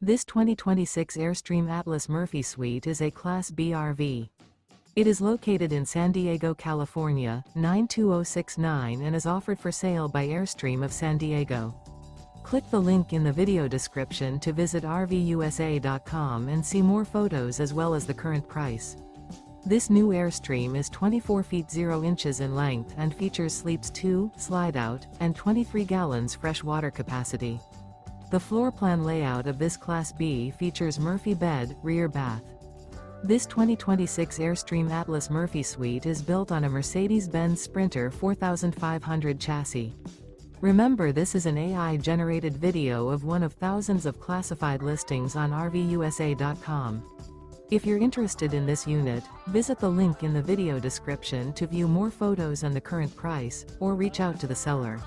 This 2026 Airstream Atlas Murphy Suite is a Class B RV. It is located in San Diego, California, 92069 and is offered for sale by Airstream of San Diego. Click the link in the video description to visit RVUSA.com and see more photos as well as the current price. This new Airstream is 24 feet 0 inches in length and features sleeps 2, Slideout, and 23 gallons fresh water capacity. The floor plan layout of this Class B features Murphy bed, rear bath. This 2026 Airstream Atlas Murphy Suite is built on a Mercedes-Benz Sprinter 4500 chassis. Remember, this is an AI-generated video of one of thousands of classified listings on RVUSA.com. If you're interested in this unit, visit the link in the video description to view more photos and the current price, or reach out to the seller.